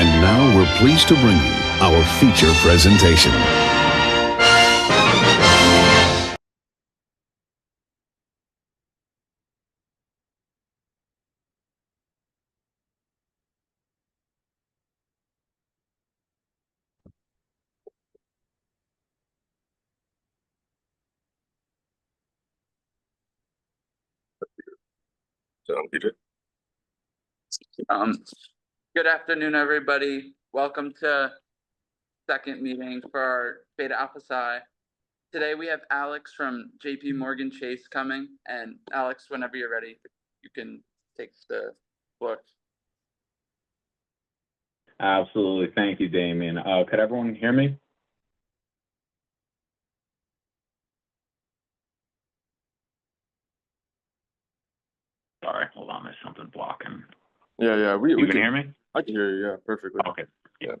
And now we're pleased to bring you our feature presentation. Good afternoon, everybody. Welcome to second meeting for our Beta Alpha Psi. Today we have Alex from JPMorgan Chase coming, and Alex, whenever you're ready, you can take the floor. Absolutely. Thank you, Damien. Could everyone hear me? Sorry, hold on. There's something blocking. Yeah. We can hear me? I can hear you, yeah, perfectly. Okay. Yeah.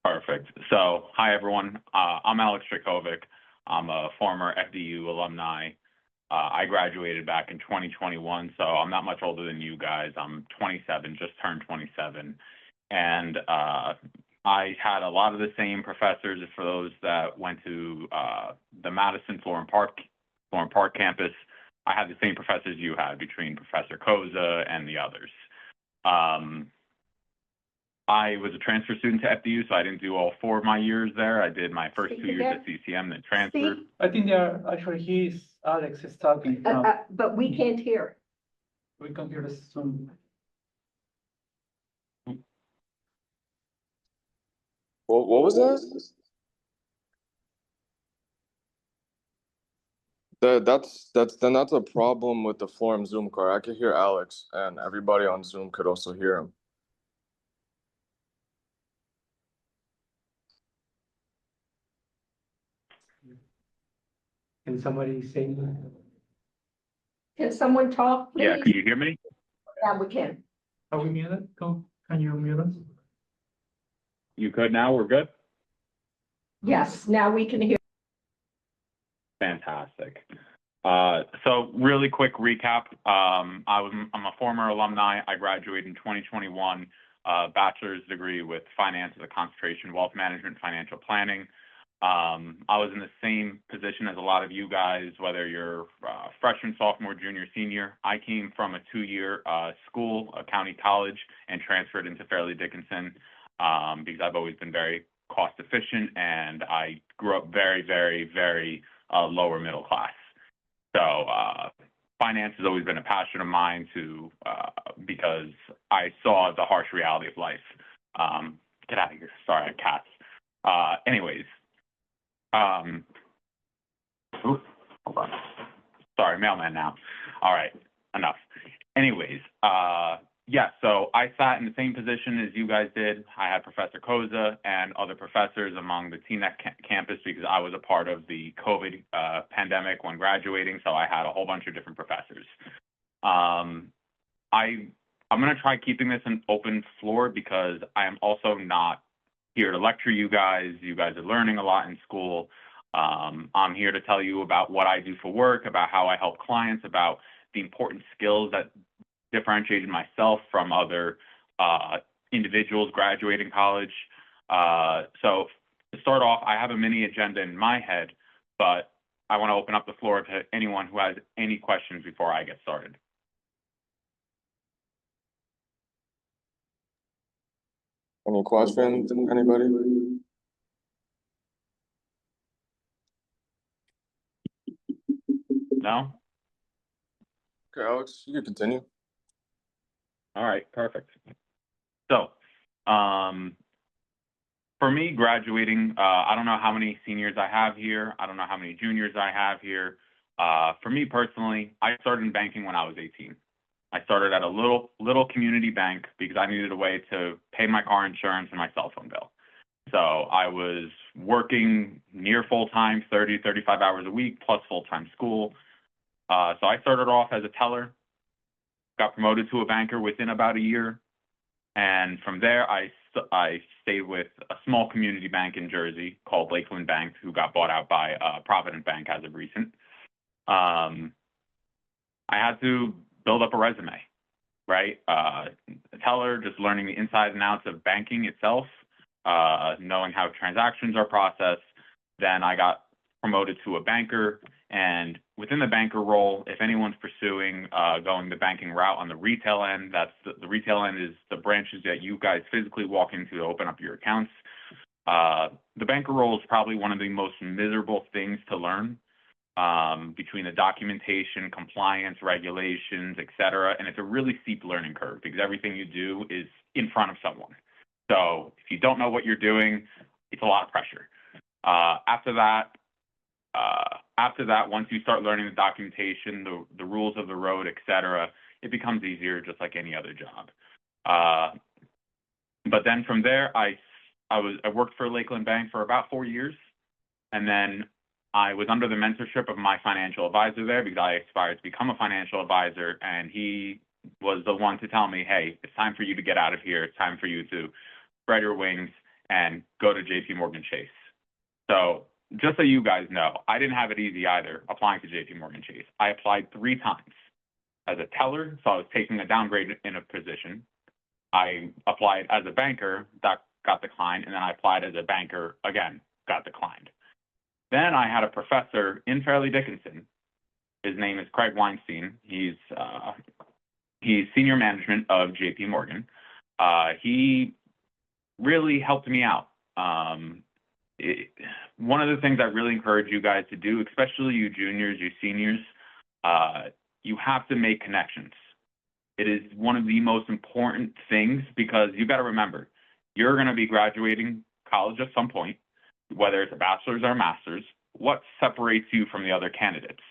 Perfect. So, hi, everyone. I'm Alex Trajkovic. I'm a former FDU alumni. I graduated back in 2021, so I'm not much older than you guys. I'm 27, just turned 27. And I had a lot of the same professors for those that went to the Madison Florham Park campus. I had the same professors you had between Professor Koza and the others. I was a transfer student to FDU, so I didn't do all 4 of my years there. I did my first 2 years at CCM, then transferred. I think they are actually Alex is talking. But we can't hear. We can hear the Zoom. What was that? That's a problem with the Forum Zoom call. I could hear Alex, and everybody on Zoom could also hear him. Can somebody say? Can someone talk, please? Yeah, can you hear me? Yeah, we can. Are we muted? Can you mute us? You could now? We're good? Yes, now we can hear. Fantastic. So really quick recap. I'm a former alumni. I graduated in 2021, bachelor's degree with finance with a concentration in wealth management, financial planning. I was in the same position as a lot of you guys, whether you're freshman, sophomore, junior, senior. I came from a 2-year school, a county college, and transferred into Fairleigh Dickinson because I've always been very cost efficient, and I grew up very, very, very lower middle class. So finance has always been a passion of mine because I saw the harsh reality of life. Get out of here. Sorry, I have cats. Anyways. Hold on. Sorry, mailman now. All right, enough. Anyways, yeah, so I sat in the same position as you guys did. I had Professor Koza and other professors among the TNEC campus because I was a part of the COVID pandemic when graduating, so I had a whole bunch of different professors. I'm going to try keeping this an open floor because I am also not here to lecture you guys. You guys are learning a lot in school. I'm here to tell you about what I do for work, about how I help clients, about the important skills that differentiated myself from other individuals graduating college. So to start off, I have a mini agenda in my head, but I want to open up the floor to anyone who has any questions before I get started. Any questions, anybody? No? Okay, Alex, you can continue. All right, perfect. So, for me, graduating, I don't know how many seniors I have here. I don't know how many juniors I have here. For me personally, I started in banking when I was 18. I started at a little community bank because I needed a way to pay my car insurance and my cell phone bill. So I was working near full-time, 30, 35 hours a week, plus full-time school. So I started off as a teller, got promoted to a banker within about a year. And from there, I stayed with a small community bank in Jersey called Lakeland Bank, who got bought out by Provident Bank as of recent. I had to build up a resume. right? A teller, just learning the insides and outs of banking itself, knowing how transactions are processed. Then I got promoted to a banker, and within the banker role, if anyone's pursuing going the banking route on the retail end, that's the retail end is the branches that you guys physically walk into to open up your accounts. The banker role is probably one of the most miserable things to learn, between the documentation, compliance, regulations, et cetera. And it's a really steep learning curve because everything you do is in front of someone. So if you don't know what you're doing, it's a lot of pressure. After that, once you start learning the documentation, the rules of the road, et cetera, it becomes easier just like any other job. But then from there, I worked for Lakeland Bank for about 4 years, and then I was under the mentorship of my financial advisor there because I aspired to become a financial advisor, and he was the one to tell me, hey, it's time for you to get out of here. It's time for you to spread your wings and go to JPMorgan Chase. So just so you guys know, I didn't have it easy either applying to JPMorgan Chase. I applied 3 times as a teller, so I was taking a downgrade in a position. I applied as a banker, that got declined, and then I applied as a banker again, got declined. Then I had a professor in Fairleigh Dickinson. His name is Craig Weinstein. He's senior management of JPMorgan. He really helped me out. One of the things I really encourage you guys to do, especially you juniors, you seniors, you have to make connections. It is one of the most important things because you got to remember, you're going to be graduating college at some point, whether it's a bachelor's or a master's. What separates you from the other candidates?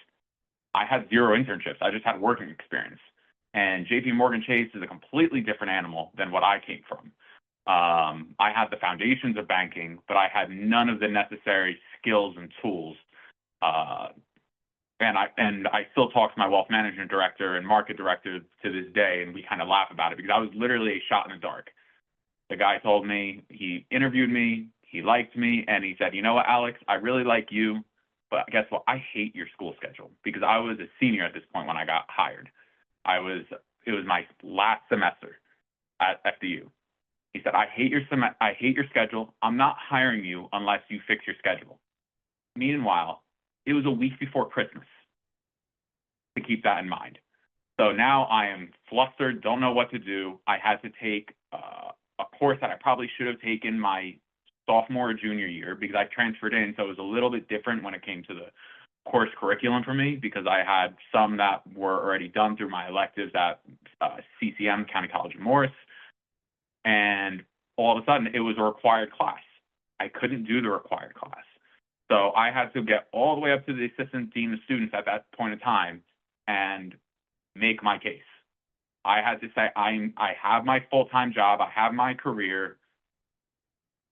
I had 0 internships. I just had working experience. And JPMorgan Chase is a completely different animal than what I came from. I had the foundations of banking, but I had none of the necessary skills and tools. And I still talk to my wealth management director and market director to this day, and we kind of laugh about it because I was literally a shot in the dark. The guy told me, he interviewed me, he liked me, and he said, you know what, Alex, I really like you, but guess what? I hate your school schedule because I was a senior at this point when I got hired. It was my last semester at FDU. He said, I hate your schedule. I'm not hiring you unless you fix your schedule. Meanwhile, it was a week before Christmas. To keep that in mind. So now I am flustered, don't know what to do. I had to take a course that I probably should have taken my sophomore or junior year because I transferred in, so it was a little bit different when it came to the course curriculum for me because I had some that were already done through my electives at CCM, County College of Morris, and all of a sudden it was a required class. I couldn't do the required class. So I had to get all the way up to the assistant dean of students at that point in time and make my case. I had to say, I have my full-time job, I have my career,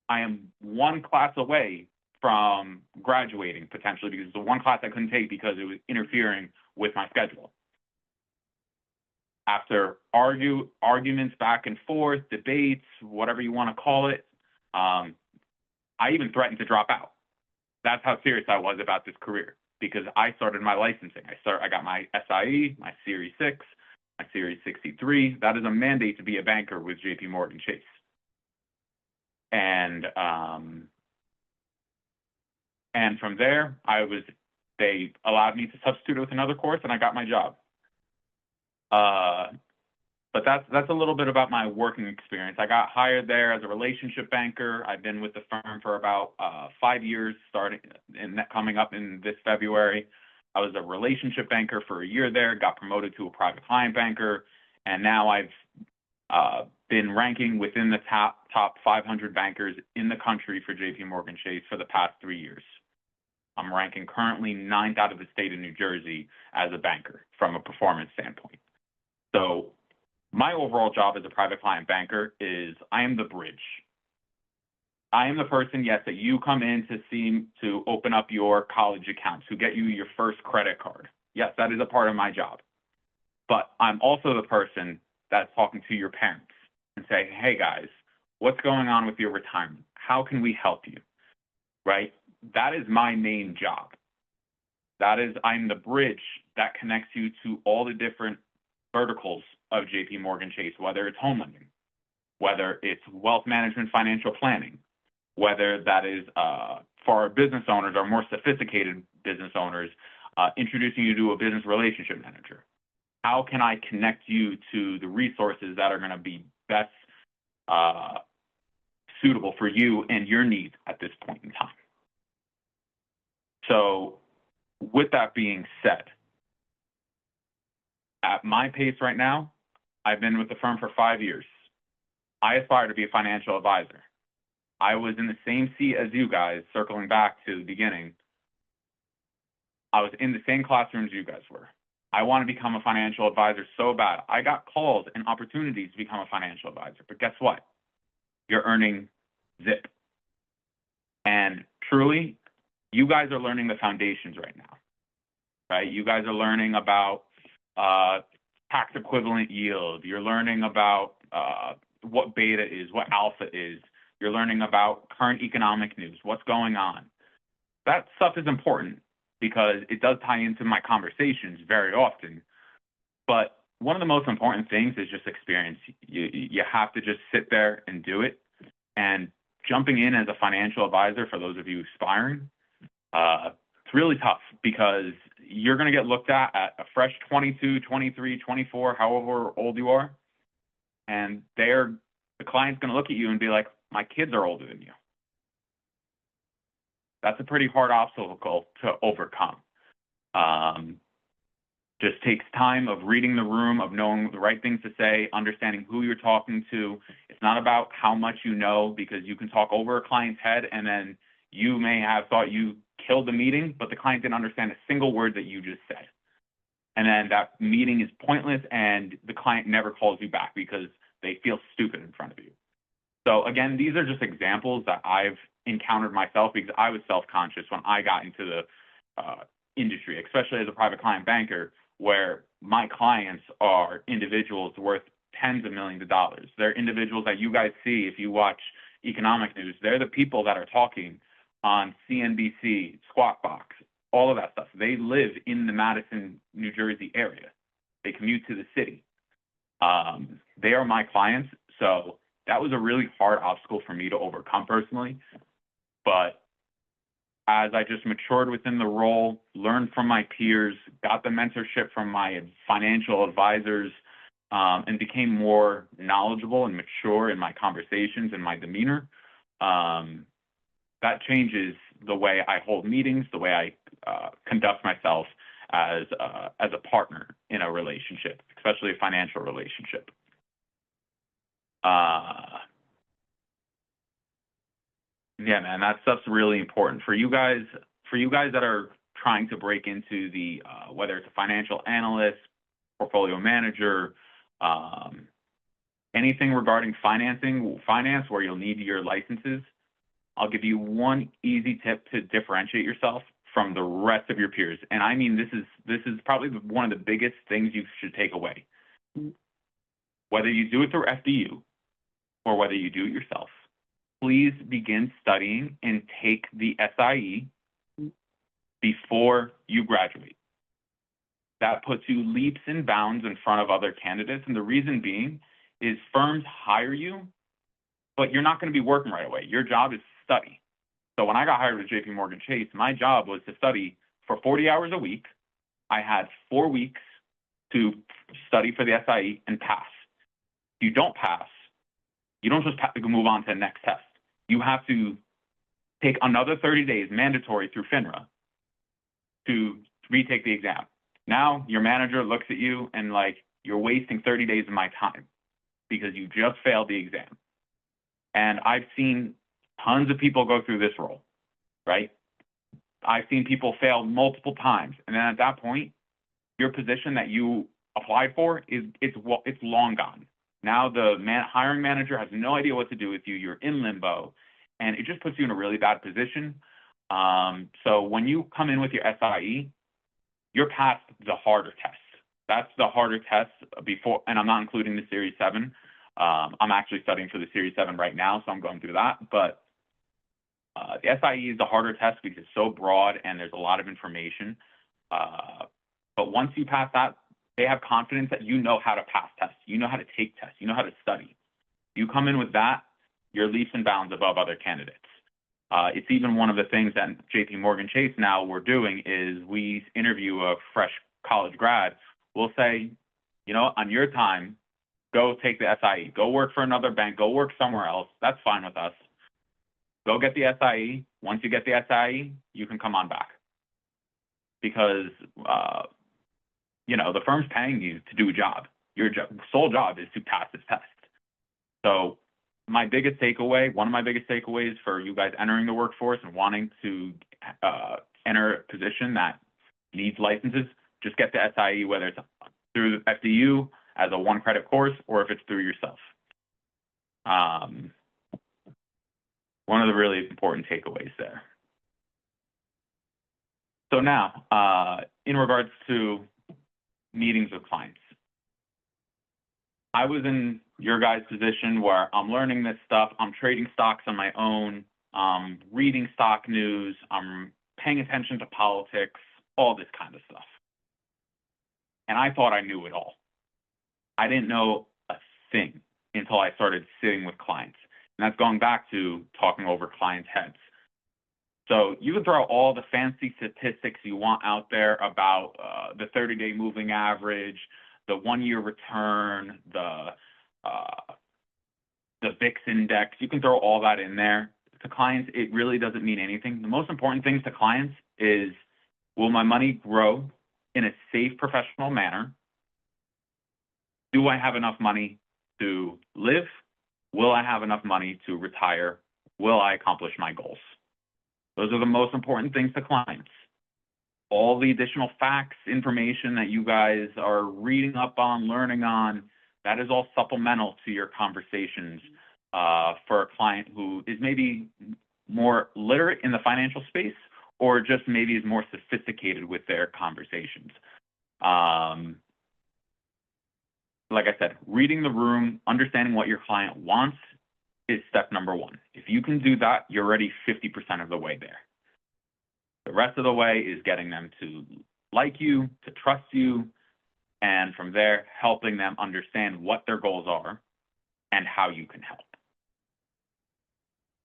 I am 1 class away from graduating potentially because it's the 1 class I couldn't take because it was interfering with my schedule. After arguments back and forth, debates, whatever you want to call it, I even threatened to drop out. That's how serious I was about this career because I started my licensing. I got my SIE, my Series 6, my Series 63. That is a mandate to be a banker with JPMorgan Chase. And from there, they allowed me to substitute with another course, and I got my job. But that's a little bit about my working experience. I got hired there as a relationship banker. I've been with the firm for about 5 years, coming up in this February. I was a relationship banker for a year there, got promoted to a private client banker, and now I've been ranking within the top 500 bankers in the country for JPMorgan Chase for the past 3 years. I'm ranking currently 9th out of the state of New Jersey as a banker from a performance standpoint. So my overall job as a private client banker is I am the bridge. I am the person, yes, that you come in to open up your college accounts, to get you your first credit card. Yes, that is a part of my job. But I'm also the person that's talking to your parents and say, hey guys, what's going on with your retirement? How can we help you? Right? That is my main job. I'm the bridge that connects you to all the different verticals of JPMorgan Chase, whether it's home lending, whether it's wealth management, financial planning, whether that is for our business owners, our more sophisticated business owners, introducing you to a business relationship manager. How can I connect you to the resources that are going to be best suitable for you and your needs at this point in time? So with that being said, at my pace right now, I've been with the firm for 5 years. I aspire to be a financial advisor. I was in the same seat as you guys, circling back to the beginning. I was in the same classrooms you guys were. I want to become a financial advisor so bad. I got calls and opportunities to become a financial advisor, but guess what? You're earning zip. And truly, you guys are learning the foundations right now, right? You guys are learning about tax equivalent yield. You're learning about what beta is, what alpha is. You're learning about current economic news, what's going on. That stuff is important because it does tie into my conversations very often. But one of the most important things is just experience. You have to just sit there and do it. And jumping in as a financial advisor, for those of you aspiring, it's really tough because you're going to get looked at a fresh 22, 23, 24, however old you are. And the client's going to look at you and be like, my kids are older than you. That's a pretty hard obstacle to overcome. Just takes time of reading the room, of knowing the right things to say, understanding who you're talking to. It's not about how much you know, because you can talk over a client's head and then you may have thought you killed the meeting, but the client didn't understand a single word that you just said. And then that meeting is pointless and the client never calls you back because they feel stupid in front of you. So again, these are just examples that I've encountered myself because I was self-conscious when I got into the industry, especially as a private client banker, where my clients are individuals worth tens of millions of dollars. They're individuals that you guys see if you watch economic news. They're the people that are talking on CNBC, Squawk Box, all of that stuff. They live in the Madison, New Jersey area. They commute to the city. They are my clients. So that was a really hard obstacle for me to overcome personally. But as I just matured within the role, learned from my peers, got the mentorship from my financial advisors, and became more knowledgeable and mature in my conversations and my demeanor, that changes the way I hold meetings, the way I conduct myself as a partner in a relationship, especially a financial relationship. Yeah, man, that stuff's really important for you guys. For you guys that are trying to break into the whether it's a financial analyst, portfolio manager, anything regarding finance where you'll need your licenses, I'll give you one easy tip to differentiate yourself from the rest of your peers. And I mean, this is probably one of the biggest things you should take away. Whether you do it through FDU or whether you do it yourself, please begin studying and take the SIE before you graduate. That puts you leaps and bounds in front of other candidates. And the reason being is firms hire you, but you're not going to be working right away. Your job is to study. So when I got hired with JPMorgan Chase, my job was to study for 40 hours a week. I had 4 weeks to study for the SIE and pass. If you don't pass, you don't just move on to the next test. You have to take another 30 days mandatory through FINRA to retake the exam. Now your manager looks at you and like, you're wasting 30 days of my time because you just failed the exam. And I've seen tons of people go through this role, right? I've seen people fail multiple times. And then at that point, your position that you applied for it's long gone. Now the hiring manager has no idea what to do with you. You're in limbo, and it just puts you in a really bad position. So when you come in with your SIE, you're past the harder test. That's the harder test before, and I'm not including the Series 7. I'm actually studying for the Series 7 right now, so I'm going through that. But the SIE is the harder test because it's so broad and there's a lot of information. But once you pass that, They have confidence that you know how to pass tests, you know how to take tests, you know how to study. You come in with that, you're leaps and bounds above other candidates. It's even one of the things that JPMorgan Chase now we're doing is we interview a fresh college grad. We'll say, you know, on your time, go take the SIE, go work for another bank, go work somewhere else. That's fine with us. Go get the SIE. Once you get the SIE, you can come on back. Because, you know, the firm's paying you to do a job. Your sole job is to pass this test. So my biggest takeaway, one of my biggest takeaways for you guys entering the workforce and wanting to enter a position that needs licenses, just get the SIE, whether it's through the FDU as a one credit course or if it's through yourself. One of the really important takeaways there. So now, in regards to meetings with clients, I was in your guys' position where I'm learning this stuff, I'm trading stocks on my own, reading stock news, I'm paying attention to politics, all this kind of stuff. And I thought I knew it all. I didn't know a thing until I started sitting with clients. And that's going back to talking over clients' heads. So you can throw all the fancy statistics you want out there about the 30-day moving average, the one-year return, the VIX index. You can throw all that in there. To clients, it really doesn't mean anything. The most important things to clients is, will my money grow in a safe, professional manner? Do I have enough money to live? Will I have enough money to retire? Will I accomplish my goals? Those are the most important things to clients. All the additional facts, information that you guys are reading up on, learning on, that is all supplemental to your conversations for a client who is maybe more literate in the financial space or just maybe is more sophisticated with their conversations. Like I said, reading the room, understanding what your client wants is step number one. If you can do that, you're already 50% of the way there. The rest of the way is getting them to like you, to trust you, and from there, helping them understand what their goals are and how you can help.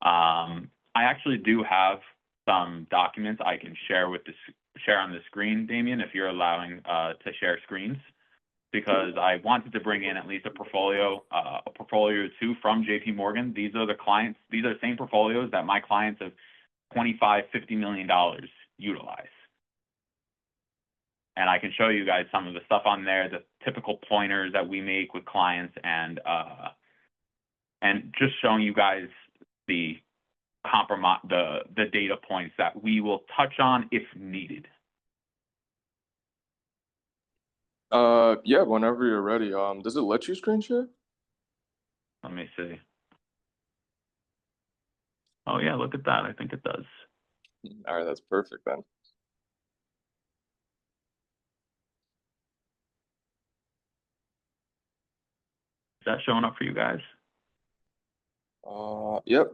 I actually do have some documents I can share on the screen, Damien, if you're allowing to share screens, because I wanted to bring in at least a portfolio or two from JPMorgan. These are the clients, these are the same portfolios that my clients of $25, $50 million utilize. And I can show you guys some of the stuff on there, the typical pointers that we make with clients, and just showing you guys the data points that we will touch on if needed. Yeah, whenever you're ready. Does it let you screen share? Let me see. Oh yeah, look at that. I think it does. All right, that's perfect then. Is that showing up for you guys? Yep.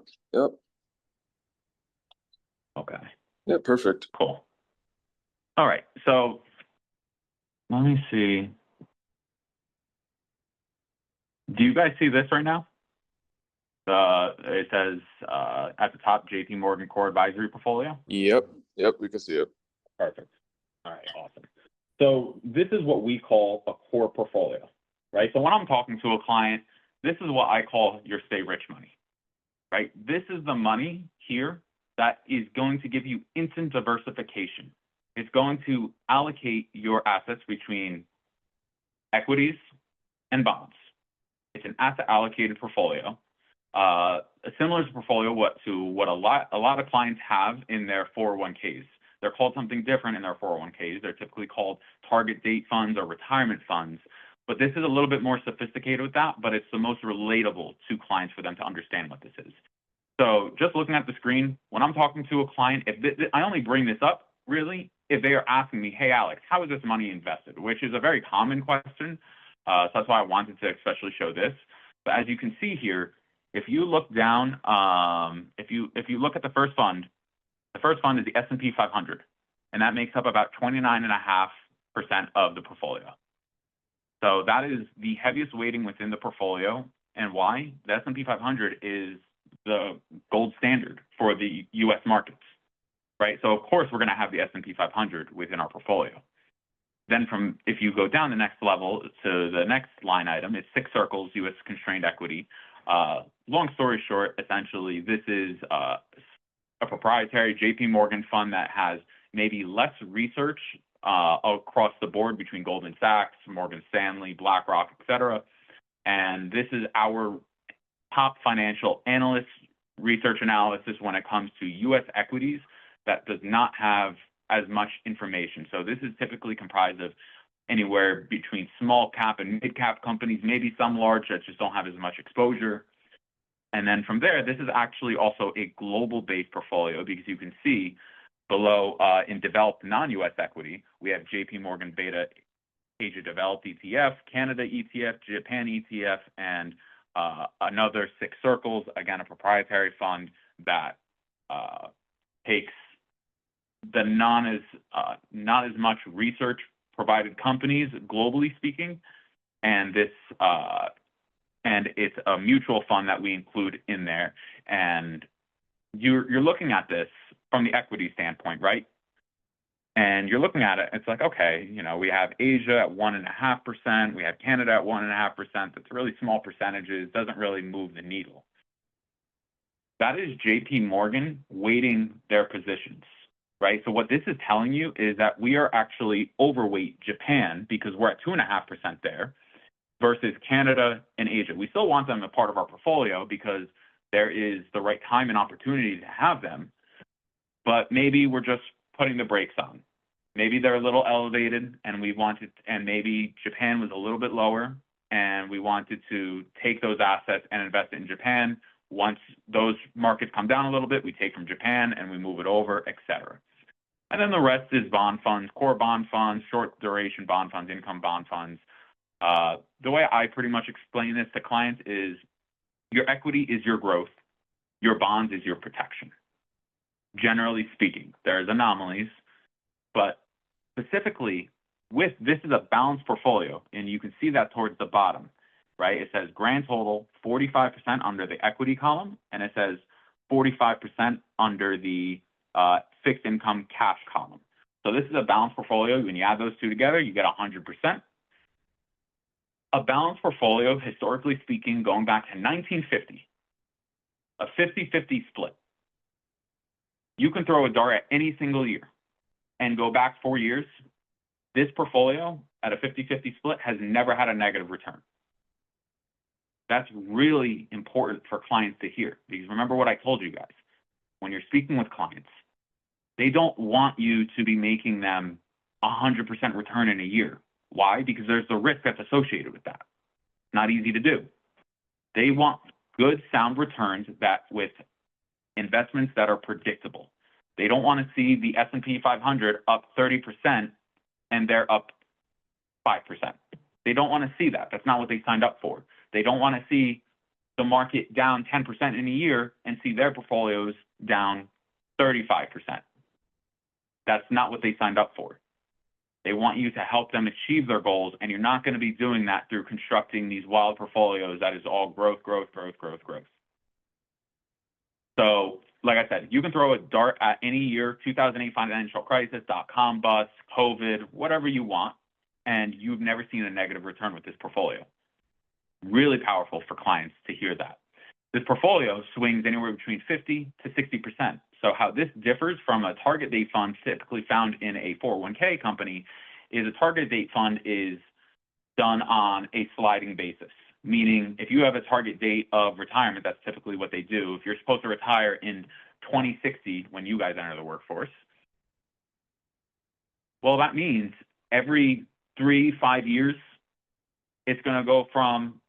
Okay. Yeah, perfect. Cool. All right, so let me see. Do you guys see this right now? It says at the top, JPMorgan Core Advisory Portfolio. Yep, we can see it. Perfect. All right, awesome. So this is what we call a core portfolio, right? So when I'm talking to a client, this is what I call your stay rich money, right? This is the money here that is going to give you instant diversification. It's going to allocate your assets between equities and bonds. It's an asset allocated portfolio, similar to portfolio to what a lot of clients have in their 401ks. They're called something different in their 401ks. They're typically called target date funds or retirement funds. But this is a little bit more sophisticated with that, but it's the most relatable to clients for them to understand what this is. So just looking at the screen, when I'm talking to a client, I only bring this up really if they are asking me, hey, Alex, how is this money invested? Which is a very common question. So that's why I wanted to especially show this. But as you can see here, if you look down, if you look at the first fund is the S&P 500, and that makes up about 29.5% of the portfolio. So that is the heaviest weighting within the portfolio. And why? The S&P 500 is the gold standard for the U.S. markets, right? So of course we're going to have the S&P 500 within our portfolio. Then if you go down the next level to the next line item, it's 6 circles, U.S. constrained equity. Long story short, essentially this is a proprietary JPMorgan fund that has maybe less research across the board between Goldman Sachs, Morgan Stanley, BlackRock, et cetera. And this is our top financial analyst research analysis when it comes to U.S. equities that does not have as much information. So this is typically comprised of anywhere between small cap and mid cap companies, maybe some large that just don't have as much exposure. And then from there, this is actually also a global based portfolio because you can see below in developed non-US equity, we have JPMorgan Beta Asia Developed ETF, Canada ETF, Japan ETF, and another 6 circles, again, a proprietary fund that takes the not as much research provided companies, globally speaking, and this and it's a mutual fund that we include in there. And you're looking at this from the equity standpoint, right? And you're looking at it, it's like, okay, you know, we have Asia at 1.5%, we have Canada at 1.5%. That's really small percentages, doesn't really move the needle. That is JP Morgan weighting their positions, right? So what this is telling you is that we are actually overweight Japan because we're at 2.5% there versus Canada and Asia. We still want them a part of our portfolio because there is the right time and opportunity to have them, but maybe we're just putting the brakes on. Maybe they're a little elevated and and maybe Japan was a little bit lower and we wanted to take those assets and invest in Japan. Once those markets come down a little bit, we take from Japan and we move it over, et cetera. And then the rest is bond funds, core bond funds, short duration bond funds, income bond funds. The way I pretty much explain this to clients is your equity is your growth, your bonds is your protection. Generally speaking, there's anomalies, but specifically with this is a balanced portfolio, and you can see that towards the bottom, right? It says grand total 45% under the equity column, and it says 45% under the fixed income cash column. So this is a balanced portfolio. When you add those two together, you get 100%. A balanced portfolio, historically speaking, going back to 1950, a 50-50 split. You can throw a dart at any single year and go back 4 years. This portfolio at a 50-50 split has never had a negative return. That's really important for clients to hear because remember what I told you guys. When you're speaking with clients, they don't want you to be making them 100% return in a year. Why? Because there's the risk that's associated with that. Not easy to do. They want good, sound returns that with investments that are predictable. They don't want to see the S&P 500 up 30% and they're up 5%. They don't want to see that. That's not what they signed up for. They don't want to see the market down 10% in a year and see their portfolios down 35%. That's not what they signed up for. They want you to help them achieve their goals, and you're not going to be doing that through constructing these wild portfolios that is all growth, growth, growth, growth, growth. So, like I said, you can throw a dart at any year, 2008 financial crisis, .com bust, COVID, whatever you want, and you've never seen a negative return with this portfolio. Really powerful for clients to hear that. This portfolio swings anywhere between 50 to 60%. So how this differs from a target date fund typically found in a 401k company is a target date fund is done on a sliding basis. Meaning if you have a target date of retirement, that's typically what they do. If you're supposed to retire in 2060 when you guys enter the workforce, well, that means every 3-5 years, it's going to go from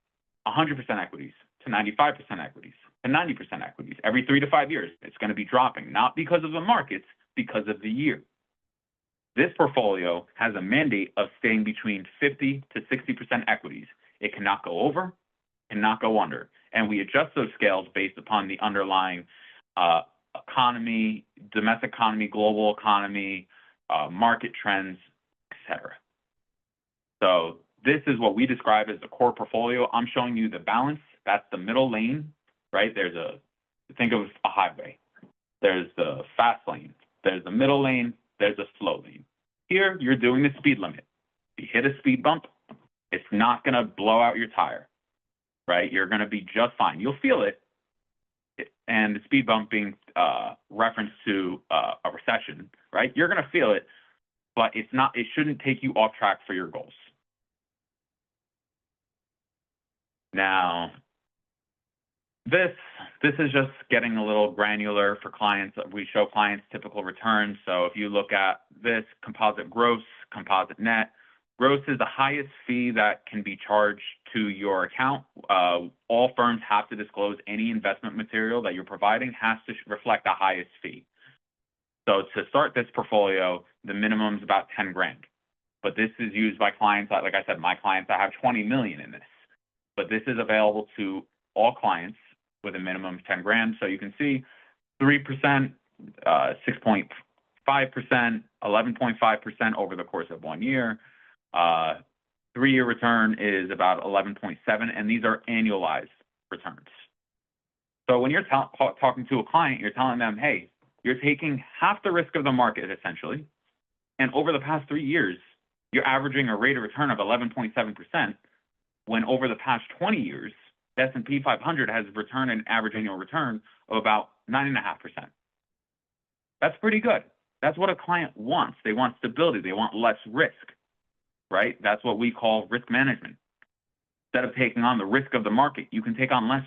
100% equities to 95% equities to 90% equities. Every 3 to 5 years, it's going to be dropping, not because of the markets, because of the year. This portfolio has a mandate of staying between 50 to 60% equities. It cannot go over, cannot go under. And we adjust those scales based upon the underlying economy, domestic economy, global economy, market trends, etc. So this is what we describe as the core portfolio. I'm showing you the balance. That's the middle lane, right? Think of a highway. There's the fast lane. There's the middle lane. There's a slow lane. Here, you're doing the speed limit. If you hit a speed bump, it's not going to blow out your tire, right? You're going to be just fine. You'll feel it. And the speed bump being reference to a recession, right? You're going to feel it, but it shouldn't take you off track for your goals. Now, this is just getting a little granular for clients. We show clients typical returns. So if you look at this composite gross, composite net, gross is the highest fee that can be charged to your account. All firms have to disclose any investment material that you're providing has to reflect the highest fee. So to start this portfolio, the minimum is about 10 grand. But this is used by clients, like I said, my clients that have 20 million in this. But this is available to all clients with a minimum of 10 grand. So you can see 3%, 6.5%, 11.5% over the course of 1 year. 3-year return is about 11.7, and these are annualized returns. So when you're talking to a client, you're telling them, hey, you're taking half the risk of the market, essentially. And over the past 3 years, you're averaging a rate of return of 11.7%, when over the past 20 years, the S&P 500 has returned an average annual return of about 9.5%. That's pretty good. That's what a client wants. They want stability. They want less risk, right? That's what we call risk management. Instead of taking on the risk of the market, you can take on less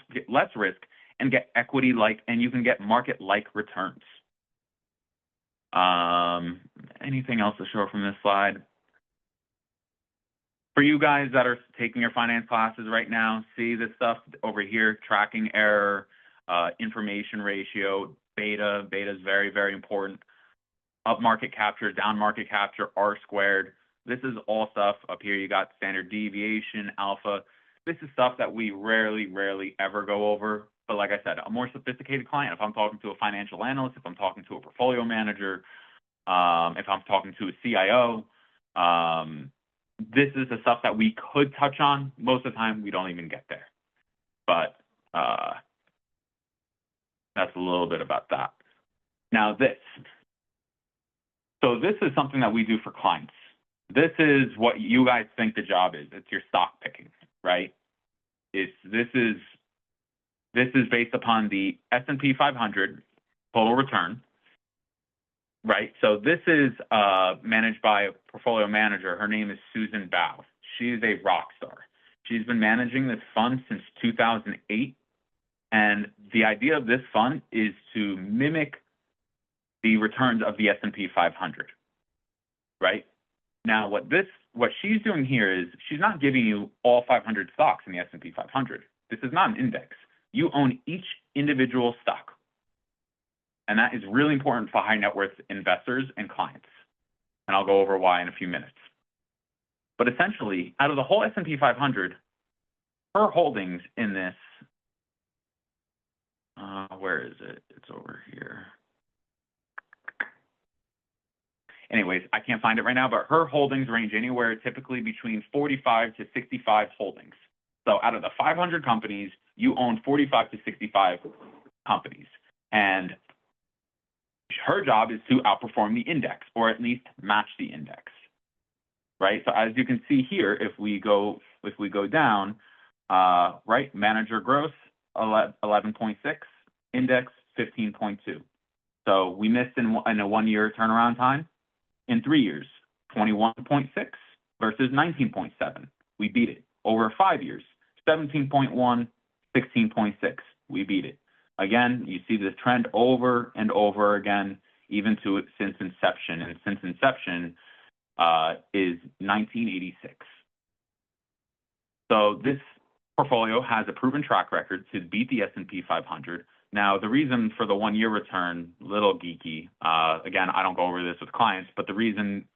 risk and get equity-like, and you can get market-like returns. Anything else to show from this slide? For you guys that are taking your finance classes right now, see this stuff over here, tracking error, information ratio, beta. Beta is very, very important. Up market capture, down market capture, R squared. This is all stuff. Up here you got standard deviation, alpha. This is stuff that we rarely ever go over. But like I said, a more sophisticated client, if I'm talking to a financial analyst, if I'm talking to a portfolio manager, if I'm talking to a CIO, this is the stuff that we could touch on. Most of the time, we don't even get there. But that's a little bit about that. Now this. So this is something that we do for clients. This is what you guys think the job is. It's your stock picking, right? This is based upon the S&P 500 total return, right? So this is managed by a portfolio manager. Her name is Susan Bao. She's a rock star. She's been managing this fund since 2008. And the idea of this fund is to mimic the returns of the S&P 500, right? Now, what she's doing here is she's not giving you all 500 stocks in the S&P 500. This is not an index. You own each individual stock. And that is really important for high net worth investors and clients. And I'll go over why in a few minutes. But essentially, out of the whole S&P 500, her holdings in this, where is it? It's over here. Anyways, I can't find it right now, but her holdings range anywhere typically between 45 to 65 holdings. So out of the 500 companies, you own 45 to 65 companies. And her job is to outperform the index, or at least match the index, right? So as you can see here, if we go down, right, manager gross, 11.6, index, 15.2. So we missed in a 1 year turnaround time. In 3 years, 21.6 versus 19.7. We beat it. Over 5 years, 17.1, 16.6. We beat it. Again, you see this trend over and over again, even since inception. And since inception is 1986. So this portfolio has a proven track record to beat the S&P 500. Now, the reason for the 1 year return, little geeky, again, I don't go over this with clients, but the reason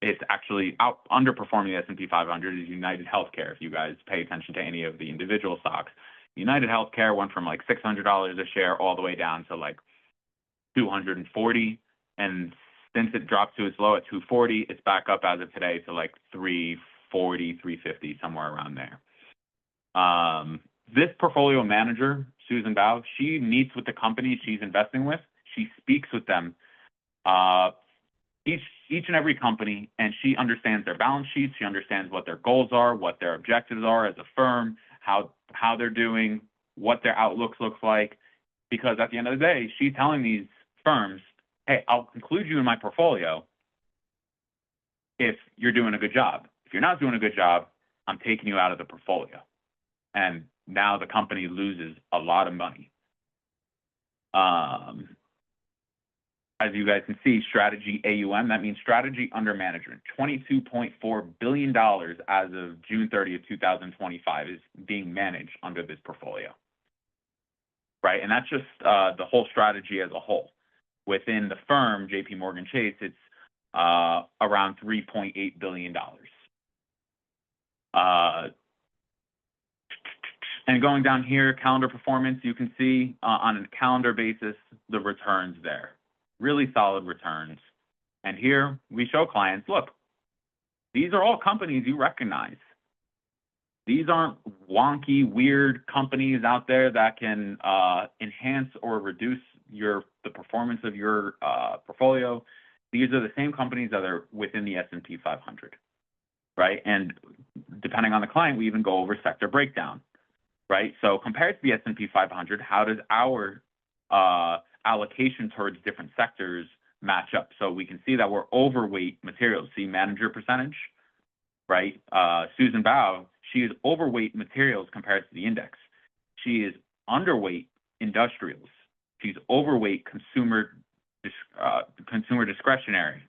it's actually underperforming the S&P 500 is United Healthcare. If you guys pay attention to any of the individual stocks, United Healthcare went from like $600 a share all the way down to like $240. And since it dropped to its low at $240, it's back up as of today to like $340 340, 350, somewhere around there. This portfolio manager, Susan Bao, she meets with the company she's investing with. She speaks with them, each and every company, and she understands their balance sheets. She understands what their goals are, what their objectives are as a firm, how they're doing, what their outlooks looks like. Because at the end of the day, she's telling these firms, hey, I'll include you in my portfolio if you're doing a good job. If you're not doing a good job, I'm taking you out of the portfolio. And now the company loses a lot of money. As you guys can see, strategy AUM, that means strategy under management, $22.4 billion as of June 30th, 2025 is being managed under this portfolio, right? And that's just the whole strategy as a whole. Within the firm, JPMorgan Chase, it's around $3.8 billion. And going down here, calendar performance, you can see on a calendar basis, the returns there. Really solid returns. And here we show clients, look, these are all companies you recognize. These aren't wonky, weird companies out there that can enhance or reduce the performance of your portfolio. These are the same companies that are within the S&P 500, right? And depending on the client, we even go over sector breakdown, right? So compared to the S&P 500, how does our allocation towards different sectors match up? So we can see that we're overweight materials. See manager percentage, right? Susan Bao, she is overweight materials compared to the index. She is underweight industrials. She's overweight consumer discretionary.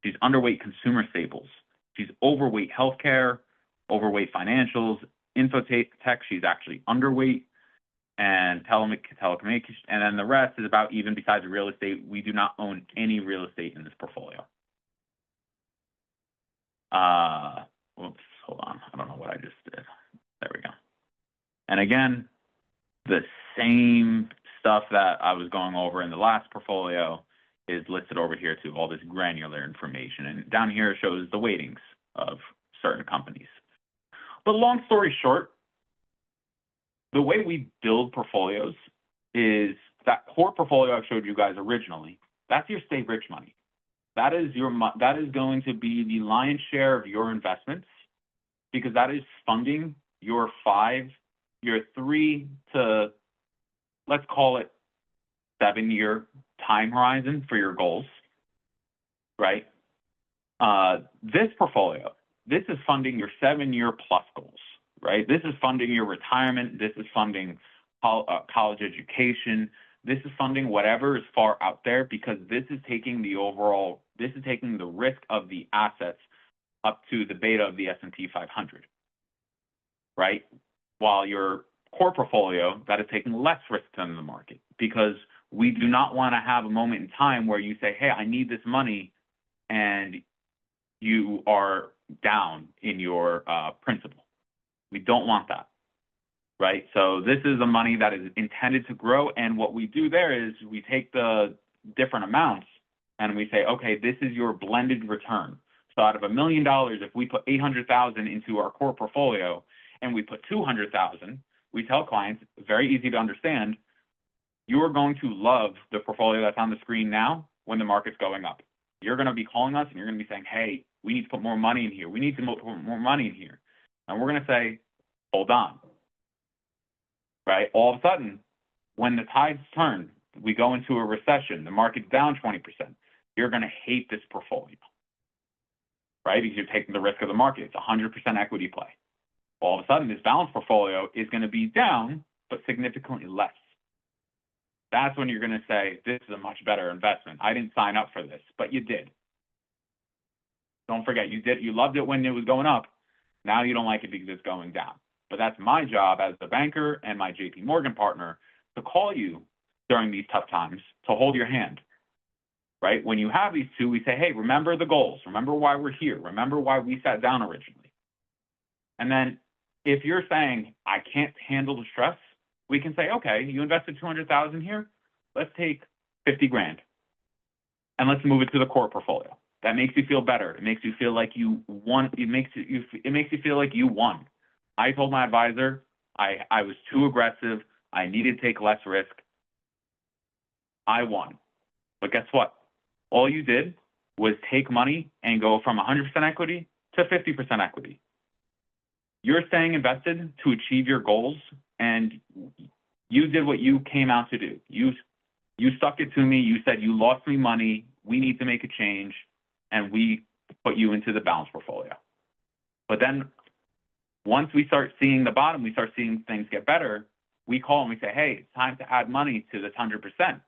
She's underweight consumer staples. She's overweight healthcare, overweight financials, infotech, she's actually underweight, and telecommunications, and then the rest is about even. Besides real estate, we do not own any real estate in this portfolio. Whoops, hold on. I don't know what I just did. There we go. And again, the same stuff that I was going over in the last portfolio is listed over here too, all this granular information. And down here it shows the weightings of certain companies. But long story short, the way we build portfolios is that core portfolio I showed you guys originally. That's your stay rich money. That is going to be the lion's share of your investments, because that is funding your 3 to, let's call it 7-year time horizon for your goals, right? This portfolio, this is funding your 7-year plus goals, right? This is funding your retirement. This is funding college education. This is funding whatever is far out there, because this is taking the risk of the assets up to the beta of the S&P 500, right? While your core portfolio, that is taking less risk than the market, because we do not want to have a moment in time where you say, hey, I need this money, and you are down in your principal. We don't want that, right? So this is the money that is intended to grow, and what we do there is we take the different amounts and we say, okay, this is your blended return. So out of $1 million, if we put $800,000 into our core portfolio and we put $200,000, we tell clients, very easy to understand, you are going to love the portfolio that's on the screen now when the market's going up. You're going to be calling us and you're going to be saying, hey, we need to put more money in here. We need to put more money in here. And we're going to say, hold on, right? All of a sudden, when the tides turn, we go into a recession, the market's down 20%, you're going to hate this portfolio, right? Because you're taking the risk of the market. It's 100% equity play. All of a sudden, this balanced portfolio is going to be down, but significantly less. That's when you're going to say, this is a much better investment. I didn't sign up for this, but you did. Don't forget, you did. You loved it when it was going up. Now you don't like it because it's going down. But that's my job as the banker and my JPMorgan partner to call you during these tough times, to hold your hand, right? When you have these two, we say, hey, remember the goals. Remember why we're here. Remember why we sat down originally. And then if you're saying, I can't handle the stress, we can say, okay, you invested $200,000 here. Let's take 50 grand and let's move it to the core portfolio. That makes you feel better. It makes you feel like you won. It makes you feel like you won. I told my advisor I was too aggressive. I needed to take less risk. I won. But guess what? All you did was take money and go from 100% equity to 50% equity. You're staying invested to achieve your goals, and you did what you came out to do. You stuck it to me. You said, you lost me money. We need to make a change. And we put you into the balanced portfolio. But then once we start seeing the bottom, we start seeing things get better, we call and we say, hey, it's time to add money to this 100%,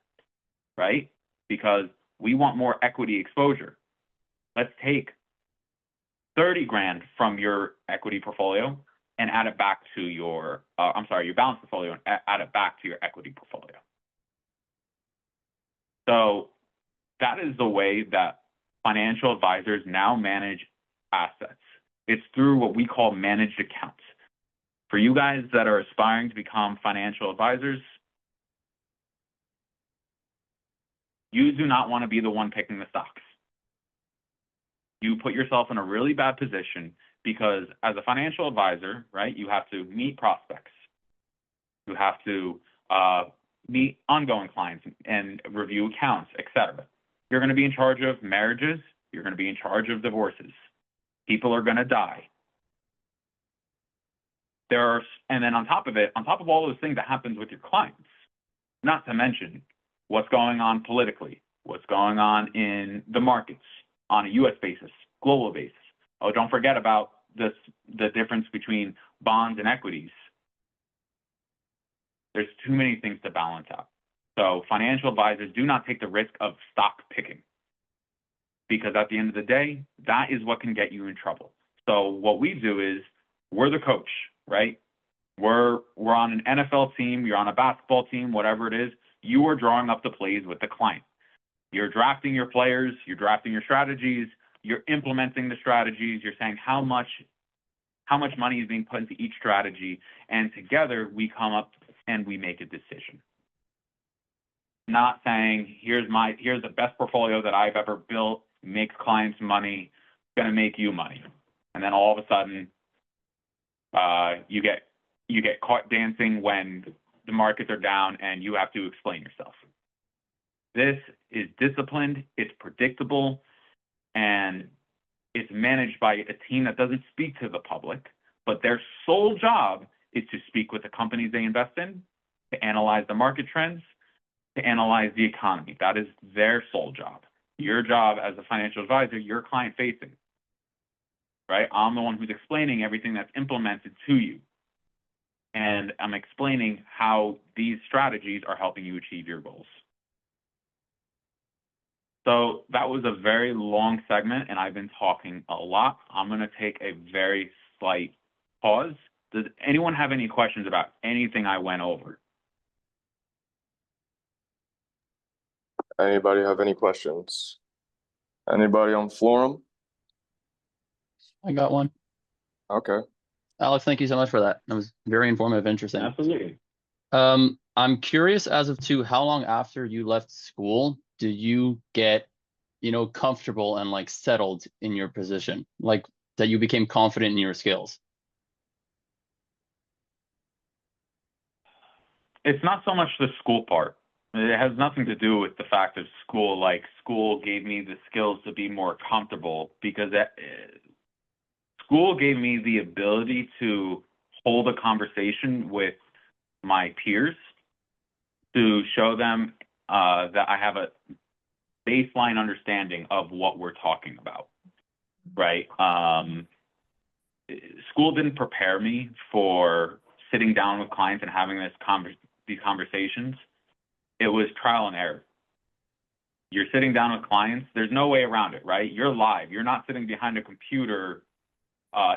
right? Because we want more equity exposure. Let's take 30 grand from your equity portfolio and add it back to your, your balanced portfolio and add it back to your equity portfolio. So that is the way that financial advisors now manage assets. It's through what we call managed accounts. For you guys that are aspiring to become financial advisors, you do not want to be the one picking the stocks. You put yourself in a really bad position because as a financial advisor, right, you have to meet prospects. You have to meet ongoing clients and review accounts, etc. You're going to be in charge of marriages. You're going to be in charge of divorces. People are going to die. And then on top of all those things that happens with your clients, not to mention what's going on politically, what's going on in the markets on a U.S. basis, global basis. Oh, don't forget about the difference between bonds and equities. There's too many things to balance out. So financial advisors do not take the risk of stock picking, because at the end of the day, that is what can get you in trouble. So what we do is we're the coach, right? We're on an NFL team, you're on a basketball team, whatever it is, you are drawing up the plays with the client. You're drafting your players, you're drafting your strategies, you're implementing the strategies, you're saying how much money is being put into each strategy, and together we come up and we make a decision. Not saying, here's the best portfolio that I've ever built, makes clients money, gonna make you money. And then all of a sudden, you get caught dancing when the markets are down and you have to explain yourself. This is disciplined, it's predictable, and it's managed by a team that doesn't speak to the public, but their sole job is to speak with the companies they invest in, to analyze the market trends, to analyze the economy. That is their sole job. Your job as a financial advisor, you're client facing, right? I'm the one who's explaining everything that's implemented to you. And I'm explaining how these strategies are helping you achieve your goals. So that was a very long segment, and I've been talking a lot. I'm going to take a very slight pause. Does anyone have any questions about anything I went over? Anybody have any questions? Anybody on forum? I got one. Okay. Alex, thank you so much for that. That was very informative, interesting. Absolutely. I'm curious as to how long after you left school did you get, comfortable and like settled in your position, like that you became confident in your skills? It's not so much the school part. It has nothing to do with the fact of school. Like, school gave me the skills to be more comfortable, because school gave me the ability to hold a conversation with my peers, to show them that I have a baseline understanding of what we're talking about, right? School didn't prepare me for sitting down with clients and having these conversations. It was trial and error. You're sitting down with clients. There's no way around it, right? You're live. You're not sitting behind a computer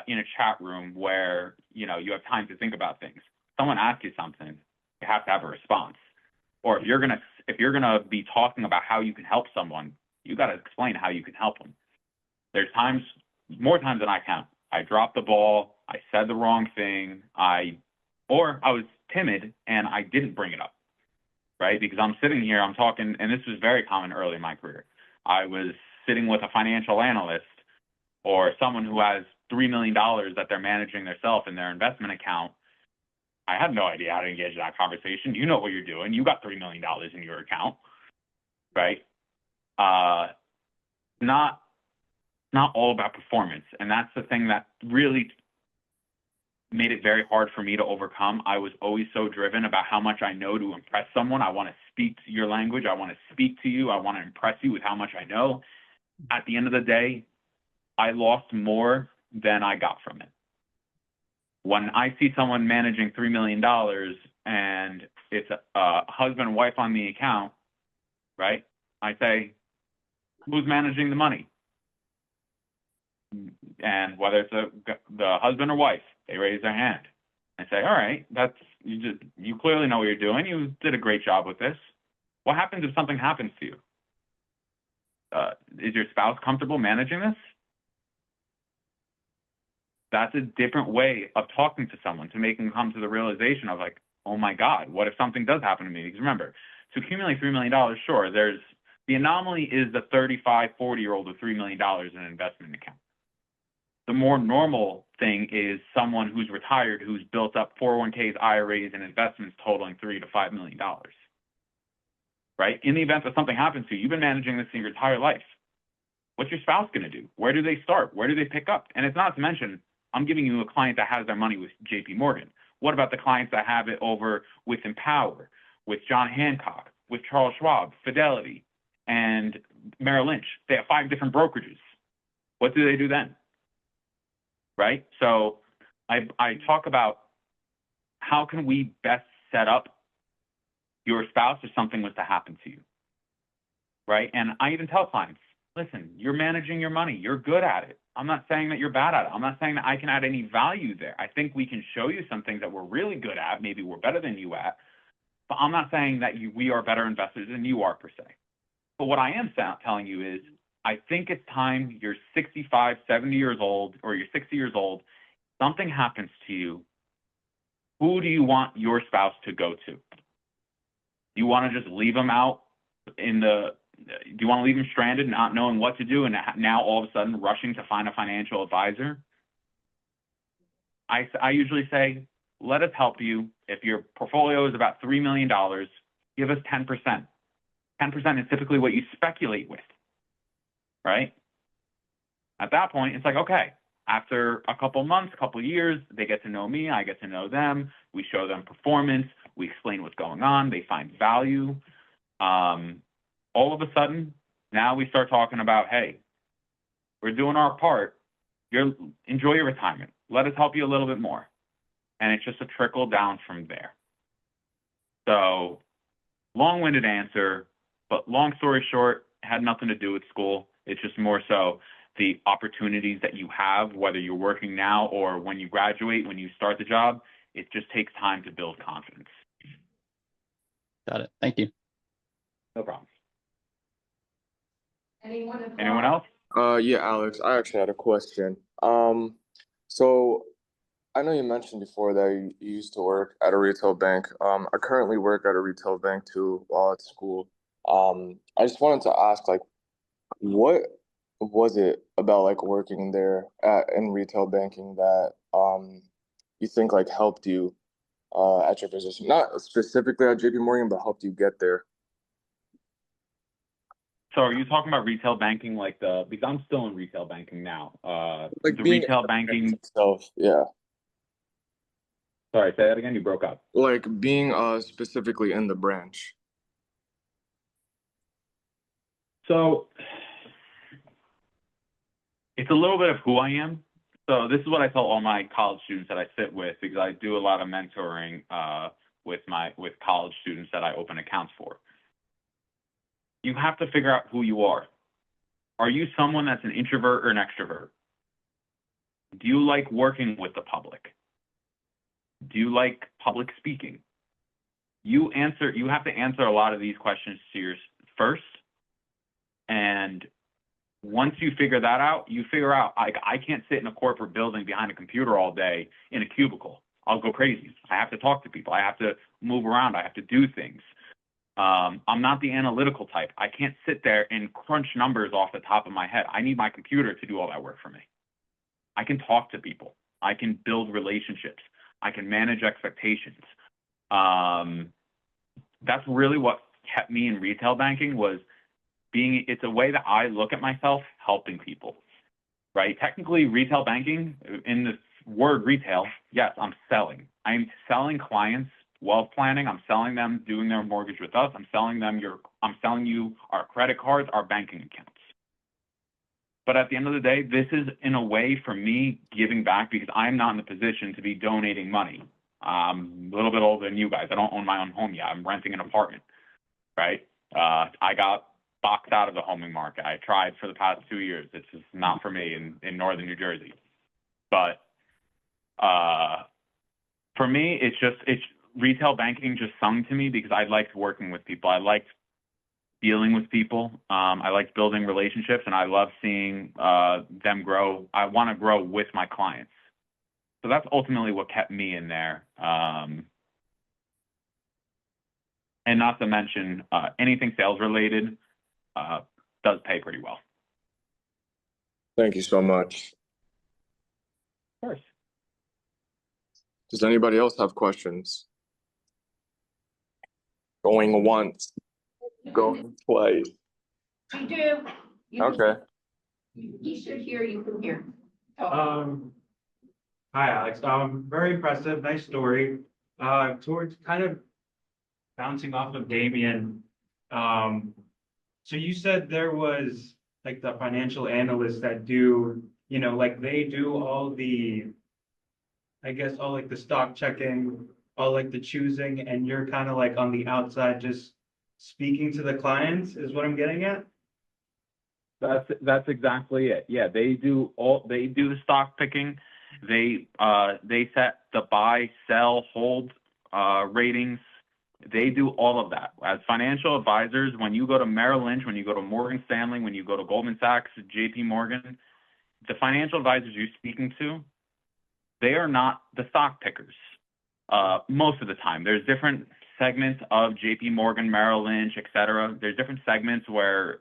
in a chat room where, you have time to think about things. Someone asks you something, you have to have a response. Or if you're gonna be talking about how you can help someone, you got to explain how you can help them. There's more times than I count. I dropped the ball. I said the wrong thing. Or I was timid and I didn't bring it up, right? Because I'm sitting here, I'm talking, and this was very common early in my career. I was sitting with a financial analyst or someone who has $3 million that they're managing themselves in their investment account, I had no idea how to engage in that conversation. You know what you're doing. You got $3 million in your account, right? Not all about performance. And that's the thing that really made it very hard for me to overcome. I was always so driven about how much I know to impress someone. I want to speak to your language. I want to speak to you. I want to impress you with how much I know. At the end of the day, I lost more than I got from it. When I see someone managing $3 million and it's a husband and wife on the account, right? I say, who's managing the money? And whether it's the husband or wife, they raise their hand. I say, all right, you clearly know what you're doing. You did a great job with this. What happens if something happens to you? Is your spouse comfortable managing this? That's a different way of talking to someone to make them come to the realization of like, oh my God, what if something does happen to me? Because remember, to accumulate $3 million, sure, the anomaly is the 35, 40-year-old with $3 million in an investment account. The more normal thing is someone who's retired, who's built up 401ks, IRAs, and investments totaling $3 to $5 million, right? In the event that something happens to you, you've been managing this in your entire life. What's your spouse going to do? Where do they start? Where do they pick up? And it's not to mention, I'm giving you a client that has their money with JPMorgan. What about the clients that have it over with Empower, with John Hancock, with Charles Schwab, Fidelity, and Merrill Lynch? They have 5 different brokerages. What do they do then? Right? So I talk about how can we best set up your spouse if something was to happen to you, right? And I even tell clients, listen, you're managing your money. You're good at it. I'm not saying that you're bad at it. I'm not saying that I can add any value there. I think we can show you some things that we're really good at. Maybe we're better than you at, but I'm not saying that we are better investors than you are per se. But what I am telling you is, I think it's time you're 65, 70 years old, or you're 60 years old, something happens to you. Who do you want your spouse to go to? Do you want to just leave them out do you want to leave them stranded, not knowing what to do, and now all of a sudden rushing to find a financial advisor? I usually say, let us help you. If your portfolio is about $3 million, give us 10%. 10% is typically what you speculate with, right? At that point, it's like, okay, after a couple months, couple years, they get to know me, I get to know them, we show them performance, we explain what's going on, they find value. All of a sudden, now we start talking about, hey, we're doing our part. Enjoy your retirement. Let us help you a little bit more. And it's just a trickle down from there. So, long-winded answer, but long story short, it had nothing to do with school. It's just more so the opportunities that you have, whether you're working now or when you graduate, when you start the job, it just takes time to build confidence. Got it. Thank you. No problem. Anyone else? Yeah, Alex, I actually had a question. So I know you mentioned before that you used to work at a retail bank. I currently work at a retail bank too while at school. I just wanted to ask, like, what was it about like working there in retail banking that you think like helped you at your position? Not specifically at JPMorgan, but helped you get there. So are you talking about retail banking, because I'm still in retail banking now. Like the being retail banking itself, yeah. Sorry, say that again, you broke up. Like being specifically in the branch. So it's a little bit of who I am. So this is what I tell all my college students that I sit with, because I do a lot of mentoring with college students that I open accounts for. You have to figure out who you are. Are you someone that's an introvert or an extrovert? Do you like working with the public? Do you like public speaking? You have to answer a lot of these questions to yours first. And once you figure that out, you figure out, I can't sit in a corporate building behind a computer all day in a cubicle. I'll go crazy. I have to talk to people. I have to move around. I have to do things. I'm not the analytical type. I can't sit there and crunch numbers off the top of my head. I need my computer to do all that work for me. I can talk to people. I can build relationships. I can manage expectations. That's really what kept me in retail banking was it's a way that I look at myself helping people, right? Technically, retail banking, in the word retail, yes, I'm selling. I'm selling clients wealth planning. I'm selling them doing their mortgage with us. I'm selling you our credit cards, our banking accounts. But at the end of the day, this is in a way for me giving back because I'm not in the position to be donating money. I'm a little bit older than you guys. I don't own my own home yet. I'm renting an apartment, right? I got boxed out of the homing market. I tried for the past 2 years. It's just not for me in northern New Jersey. But for me, it's retail banking just sung to me because I liked working with people. I liked dealing with people. I liked building relationships, and I love seeing them grow. I want to grow with my clients. So that's ultimately what kept me in there. And not to mention anything sales related does pay pretty well. Thank you so much. Of course. Does anybody else have questions? Going once, going twice. You do. You Okay. He should hear you from here. Hi, Alex. Very impressive. Nice story. Towards kind of bouncing off of Damien. So you said there was like the financial analysts that do, like they do all the, I guess, all like the stock checking, all like the choosing, and you're kind of like on the outside just speaking to the clients is what I'm getting at? That's exactly it. Yeah, they do the stock picking. They set the buy, sell, hold ratings. They do all of that. As financial advisors, when you go to Merrill Lynch, when you go to Morgan Stanley, when you go to Goldman Sachs, JPMorgan, the financial advisors you're speaking to, they are not the stock pickers. Most of the time, there's different segments of JPMorgan, Merrill Lynch, et cetera. There's different segments where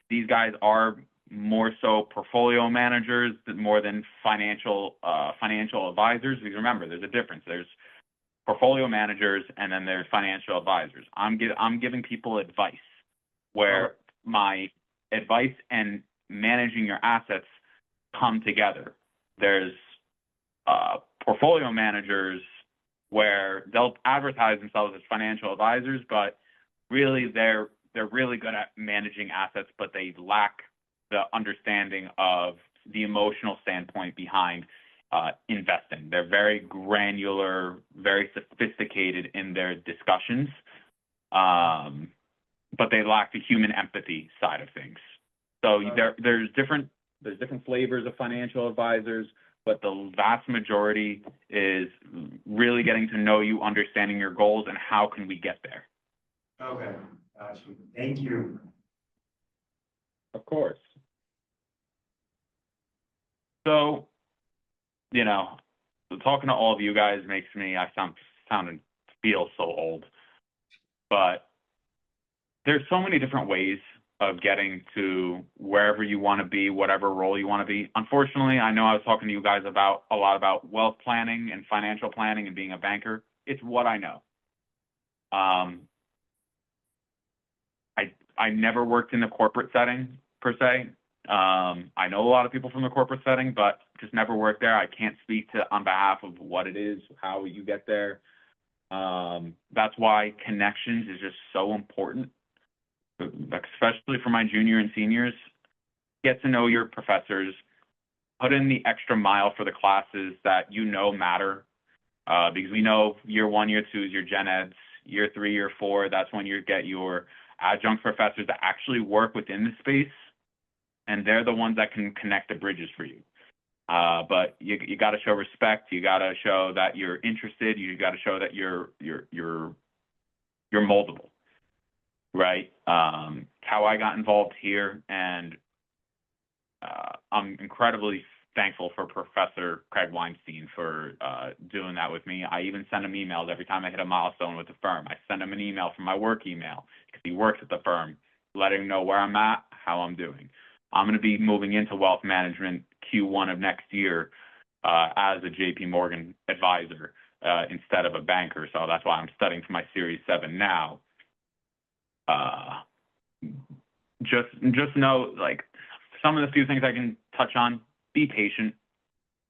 these guys are more so portfolio managers more than financial advisors. Because remember, there's a difference. There's portfolio managers and then there's financial advisors. I'm giving people advice where my advice and managing your assets come together. There's portfolio managers where they'll advertise themselves as financial advisors, but really they're really good at managing assets, but they lack the understanding of the emotional standpoint behind investing. They're very granular, very sophisticated in their discussions, but they lack the human empathy side of things. So there's different flavors of financial advisors, but the vast majority is really getting to know you, understanding your goals, and how can we get there. Okay, gotcha. Thank you. Of course. So, talking to all of you guys makes me, feel so old. But there's so many different ways of getting to wherever you want to be, whatever role you want to be. Unfortunately, I know I was talking to you guys a lot about wealth planning and financial planning and being a banker. It's what I know. I never worked in the corporate setting per se. I know a lot of people from the corporate setting, but just never worked there. I can't speak on behalf of what it is, how you get there. That's why connections is just so important, especially for my junior and seniors. Get to know your professors, put in the extra mile for the classes that matter, because we know year 1, year 2 is your gen eds, year 3, year 4, that's when you get your adjunct professors that actually work within the space, and they're the ones that can connect the bridges for you. But you got to show respect. You got to show that you're interested. You got to show that you're moldable, right? How I got involved here, and I'm incredibly thankful for Professor Craig Weinstein for doing that with me. I even send him emails every time I hit a milestone with the firm. I send him an email from my work email because he works at the firm, letting him know where I'm at, how I'm doing. I'm going to be moving into wealth management Q1 of next year as a JPMorgan advisor instead of a banker. So that's why I'm studying for my Series 7 now. Just know, like, some of the few things I can touch on. Be patient.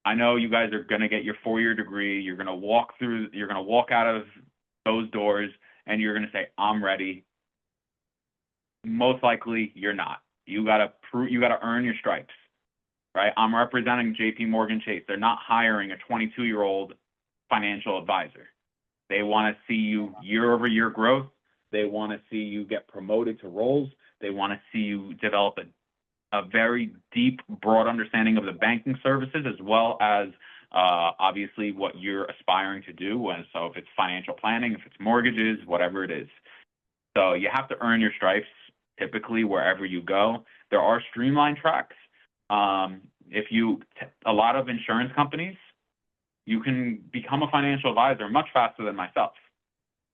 I know you guys are going to get your 4-year degree. You're going to walk out of those doors and you're going to say, I'm ready. Most likely you're not. You got to earn your stripes, right? I'm representing JPMorgan Chase. They're not hiring a 22-year-old financial advisor. They want to see you year-over-year growth. They want to see you get promoted to roles. They want to see you develop a very deep, broad understanding of the banking services, as well as obviously what you're aspiring to do. And so if it's financial planning, if it's mortgages, whatever it is. So you have to earn your stripes, typically wherever you go. There are streamlined tracks. A lot of insurance companies, you can become a financial advisor much faster than myself.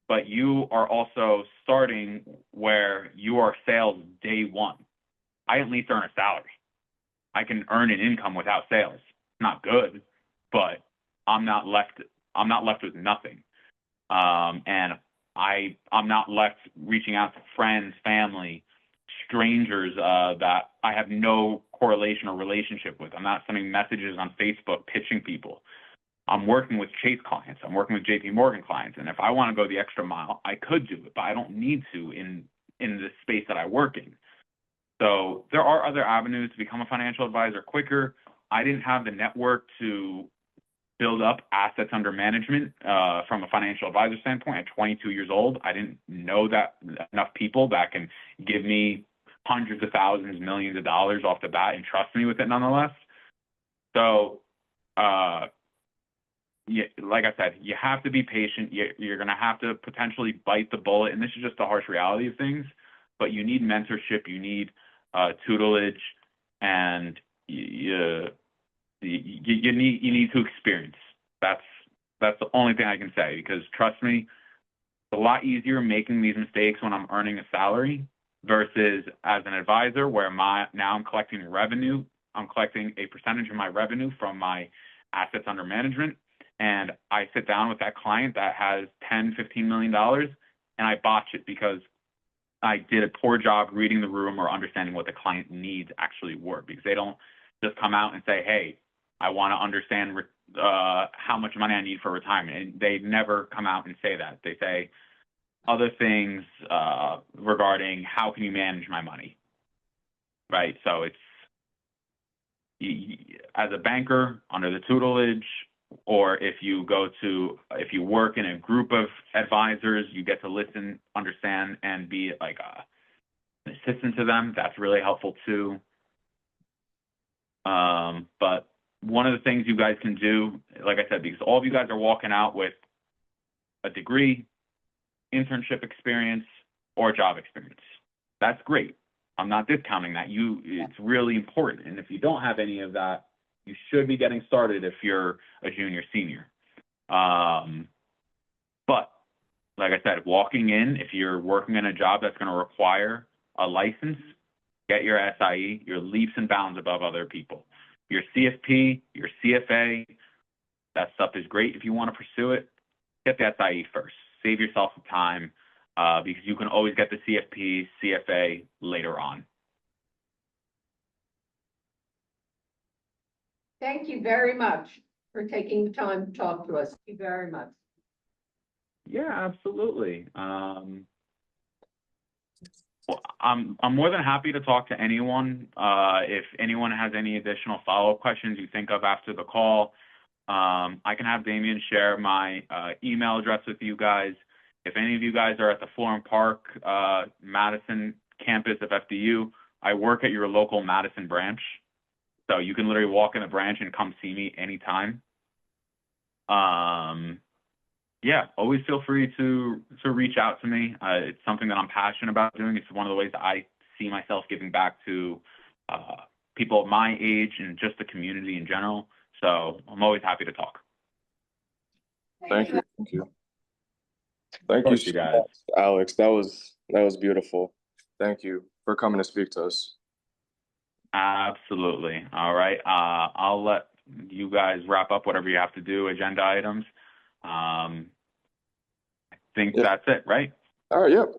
But you are also starting where you are sales day one. I at least earn a salary. I can earn an income without sales. It's not good, but I'm not left with nothing. And I'm not left reaching out to friends, family, strangers that I have no correlation or relationship with. I'm not sending messages on Facebook pitching people. I'm working with Chase clients. I'm working with JPMorgan clients. And if I want to go the extra mile, I could do it, but I don't need to in the space that I work in. So there are other avenues to become a financial advisor quicker. I didn't have the network to build up assets under management from a financial advisor standpoint at 22 years old. I didn't know that enough people that can give me hundreds of thousands, millions of dollars off the bat and trust me with it nonetheless. So, like I said, you have to be patient. You're going to have to potentially bite the bullet, and this is just the harsh reality of things, but you need mentorship, you need tutelage, and you need to experience. That's the only thing I can say, because trust me, it's a lot easier making these mistakes when I'm earning a salary versus as an advisor where now I'm collecting revenue. I'm collecting a percentage of my revenue from my assets under management. And I sit down with that client that has $10, $15 million, and I botch it because I did a poor job reading the room or understanding what the client needs actually were, because they don't just come out and say, hey, I want to understand how much money I need for retirement. And they never come out and say that. They say other things regarding how can you manage my money, right? So it's, as a banker under the tutelage, or if you work in a group of advisors, you get to listen, understand, and be like an assistant to them. That's really helpful too. But one of the things you guys can do, like I said, because all of you guys are walking out with a degree, internship experience, or job experience. That's great. I'm not discounting that. It's really important. And if you don't have any of that, you should be getting started if you're a junior, senior. But like I said, walking in, if you're working in a job that's going to require a license, get your SIE. You're leaps and bounds above other people. Your CFP, your CFA, that stuff is great if you want to pursue it. Get the SIE first. Save yourself some time because you can always get the CFP, CFA later on. Thank you very much for taking the time to talk to us. Thank you very much. Yeah, absolutely. Well, I'm more than happy to talk to anyone. If anyone has any additional follow-up questions you think of after the call, I can have Damien share my email address with you guys. If any of you guys are at the Florham Park, Madison campus of FDU, I work at your local Madison branch. So you can literally walk in the branch and come see me anytime. Yeah, always feel free to reach out to me. It's something that I'm passionate about doing. It's one of the ways that I see myself giving back to people of my age and just the community in general. So I'm always happy to talk. Thank you. Thank you. Thank course, you you so guys. much, Alex. That was beautiful. Thank you for coming to speak to us. Absolutely. All right. I'll let you guys wrap up whatever you have to do, agenda items. I think Yeah. that's it, right? All right, yep.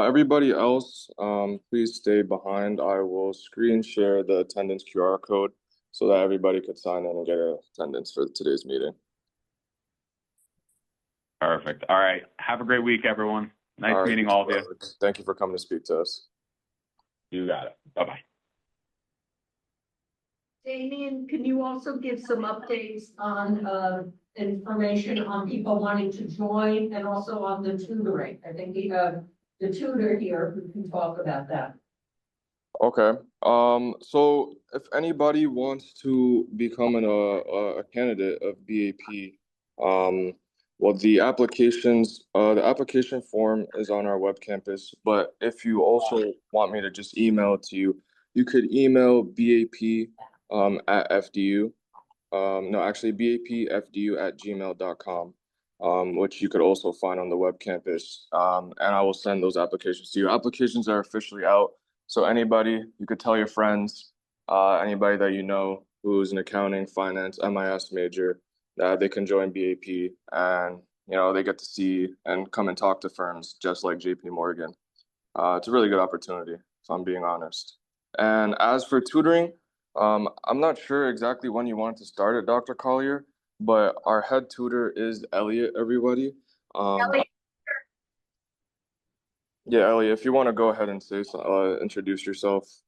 Everybody else, please stay behind. I will screen share the attendance QR code so that everybody could sign in and get attendance for today's meeting. Perfect. All right. Have a great week, everyone. Nice All right, meeting all of you. Alex. Thank you for coming to speak to us. You got it. Bye-bye. Damien, can you also give some updates on, information on people wanting to join and also on the tutoring? I think we have the tutor here who can talk about that. Okay. So if anybody wants to become a candidate of BAP, well, the application form is on our web campus, but if you also want me to just email it to you, you could email BAP at FDU. No, actually bapfdu@gmail.com, which you could also find on the web campus. And I will send those applications to you. Applications are officially out. So anybody, you could tell your friends, anybody that you know who's an accounting, finance, MIS major, that they can join BAP, and they get to see and come and talk to firms just like JPMorgan. It's a really good opportunity, if I'm being honest. And as for tutoring, I'm not sure exactly when you want to start it, Dr. Collier, but our head tutor is Elliot, everybody. Elliot. Yeah, Elliot, if you want to go ahead and introduce yourself.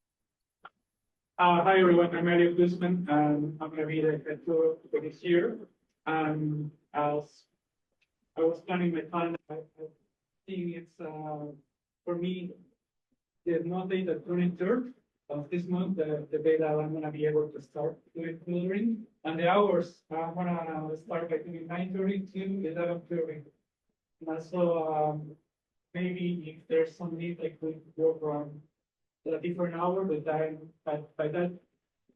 Hi, everyone. I'm Elliot Guzman, and I'm gonna be the head tutor for this year. I was planning my calendar. I think it's, for me, the Monday, the 23rd of this month, the beta, I'm gonna be able to start doing tutoring. And the hours, I'm gonna start by doing 9:30 to 11:30. And also, maybe if there's some need, I could work on a different hour, but by that,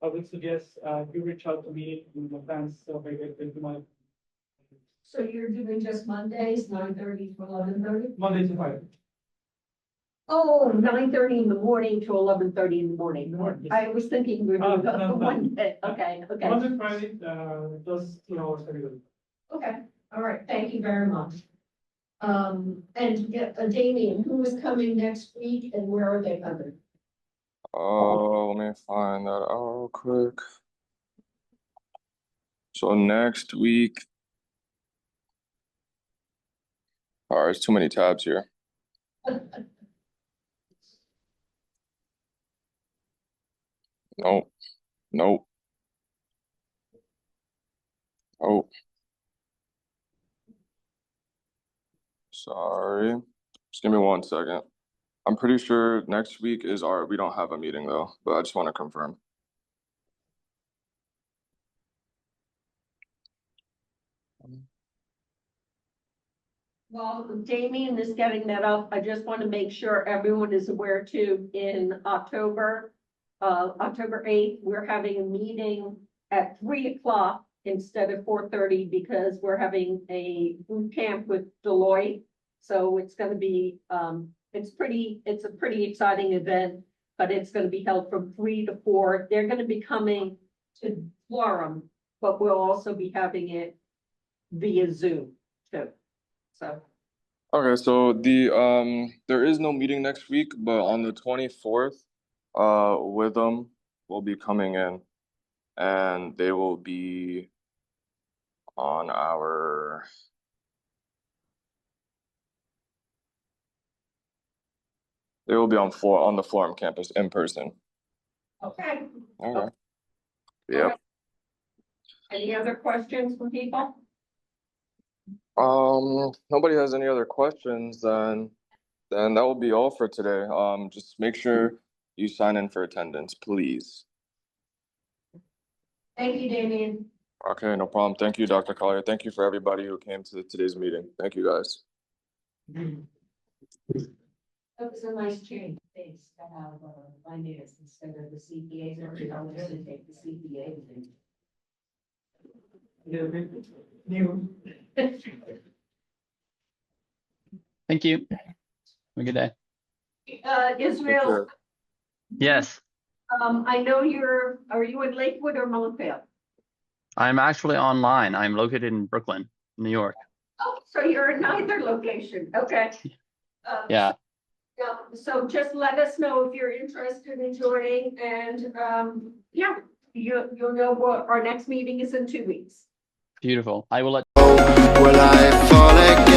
I would suggest you reach out to me in advance so I get into my. So you're doing just Mondays, 9:30 to 11:30? Monday to Friday. Oh, 9:30 in the morning to 11:30 in the morning. Morning. I was thinking we were No, doing no. one day. Okay. Monday to Friday, those 2 hours every day. Okay, all right, thank you very much. And Damien, who is coming next week and where are they coming? Let me find that out real quick. So next week, all right, there's too many tabs here. Nope. Nope. Oh. Sorry. Just give me 1 second. I'm pretty sure next week is we don't have a meeting though, but I just want to confirm. Well, Damien is getting that up. I just want to make sure everyone is aware too, in October 8th, we're having a meeting at 3:00 instead of 4:30 because we're having a boot camp with Deloitte. So it's going to be, it's a pretty exciting event, but it's going to be held from 3 to 4. They're going to be coming to Florham, but we'll also be having it via Zoom too. So. Okay, so there is no meeting next week, but on the 24th, Witham will be coming in, and they will be on our. They will be on the Florham campus in person. Okay. Okay. Yep. Any other questions from people? Nobody has any other questions, then that will be all for today. Just make sure you sign in for attendance, please. Thank you, Damien. Okay, no problem. Thank you, Dr. Collier. Thank you for everybody who came to today's meeting. Thank you, guys. That was a nice change. Thanks to have finance instead of the CPAs. Everybody else to take the CPA. New. Thank you. Have a good day. Israel, Yes, I know are you in Lakewood or Montvale? I'm actually online. I'm located in Brooklyn, New York. Oh, so you're in neither location, okay. Yeah, So just let us know if you're interested in joining and, yeah, you'll know what our next meeting is in 2 weeks. beautiful. I will let Will I fall again?